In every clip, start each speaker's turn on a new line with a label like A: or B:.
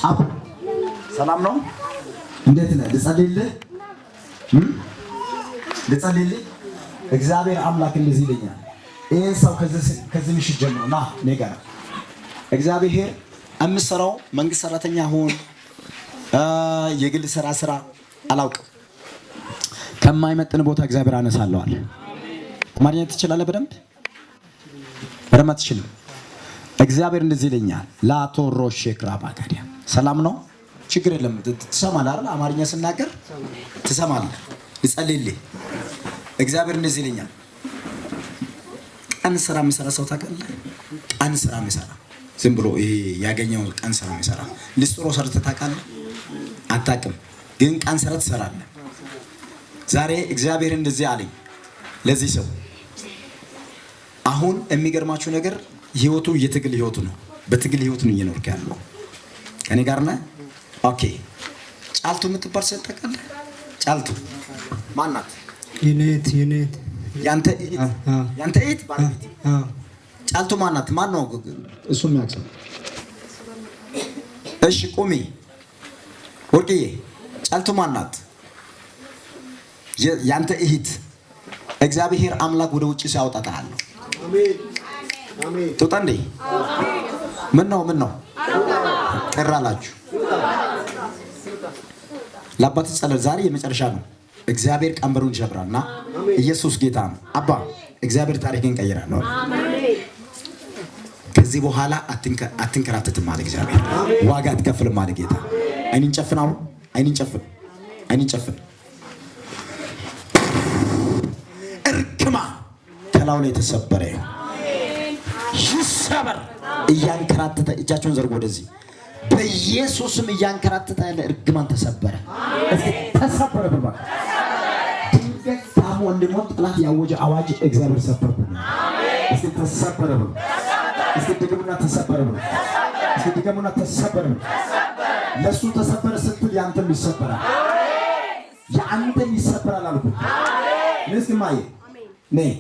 A: አብ ሰላም ነው? እንዴት ነህ? ልጸልይልህ ልጸልይልህ። እግዚአብሔር አምላክ እንደዚህ ይለኛል። ይሄን ሰው ከዚህ ምሽት ጀምሮ ና እኔ ጋር እግዚአብሔር የምትሰራው መንግስት ሰራተኛ ሆን የግል ስራ አላውቅም፣ ከማይመጥን ቦታ እግዚአብሔር አነሳለዋል። አማርኛ ትችላለህ? በደንብ አትችልም? እግዚአብሔር እንደዚህ ይለኛል። ላቶሮ ሼክራ ባጋዲያ ሰላም ነው? ችግር የለም። ትሰማለህ አይደል? አማርኛ ስናገር ትሰማለህ። ልጸልይልህ። እግዚአብሔር እንደዚህ ይለኛል። ቀን ስራ የሚሰራ ሰው ታውቃለህ? ቀን ስራ የሚሰራ ዝም ብሎ ይሄ ያገኘው ቀን ስራ የሚሰራ ሊስትሮ ሰርተህ ታውቃለህ? አታውቅም፣ ግን ቀን ስራ ትሰራለህ። ዛሬ እግዚአብሔር እንደዚህ አለኝ ለዚህ ሰው። አሁን የሚገርማችሁ ነገር ህይወቱ የትግል ህይወቱ ነው። በትግል ህይወቱ ነው እየኖርክ ያለው። ከኔ ጋር ነህ? ኦኬ። ጫልቱ የምትባል ሴት ታውቃለህ? ጫልቱ ማናት?
B: የኔት
A: ያንተ እህት ባለቤት ጫልቱ ማናት? ማን ነው እሱ የሚያውቀው? እሺ ቁሚ ወርቅዬ። ጫልቱ ማናት? ያንተ እህት። እግዚአብሔር አምላክ ወደ ውጭ ሲያወጣታል። አሜን አሜን። ትውጣ እንዴ? ምን ነው ቅር አላችሁ? ለአባት ጸሎት ዛሬ የመጨረሻ ነው። እግዚአብሔር ቀንበሩን ይሰብራልና ኢየሱስ ጌታ ነው። አባ እግዚአብሔር ታሪክን ቀይራለሁ። ከዚህ በኋላ አትንከራተትም ማለት እግዚአብሔር ዋጋ አትከፍልም ማለት ጌታ። አይንን ጨፍን፣ አሁን አይንን ጨፍን። እርግማ ከላው ላይ ተሰበረ፣ ይሰበር። እያንከራተተ እጃቸውን ዘርጎ ወደዚህ በኢየሱስም እያንከራተተ ያለ እርግማን ተሰበረ። ተሰበረ ብባ ድንገት ታሞ እንድሞት ጠላት ያወጀ አዋጅ እግዚአብሔር ሰበረ። እስኪ ተሰበረ ብሎ እስኪ ድገሙና ተሰበረ ብሎ እስኪ ድገሙና ተሰበረ ብሎ ለሱ ተሰበረ ስትል ያንተም ይሰበራል፣ ያንተም ይሰበራል አልኩ። እስኪ ማይ ነይ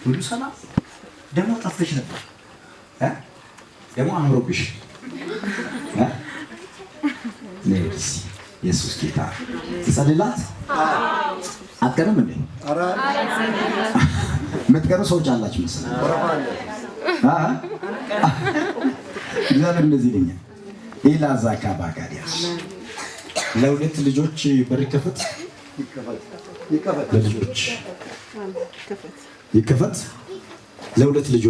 A: ሁሉ ሰላም ደግሞ ጠፍተሽ ነበር ደግሞ አምሮብሽ ነይስ ኢየሱስ ጌታ ትጸልላት አትቀርም እንዴ? የምትቀሩ ሰዎች አላችሁ መሰለኝ። እግዚአብሔር እንደዚህ ይለኛል። ኢላዛካ ባጋዲያስ ለሁለት ልጆች በር ይከፈት፣ ለልጆች ይከፈት፣ ለሁለት ልጆች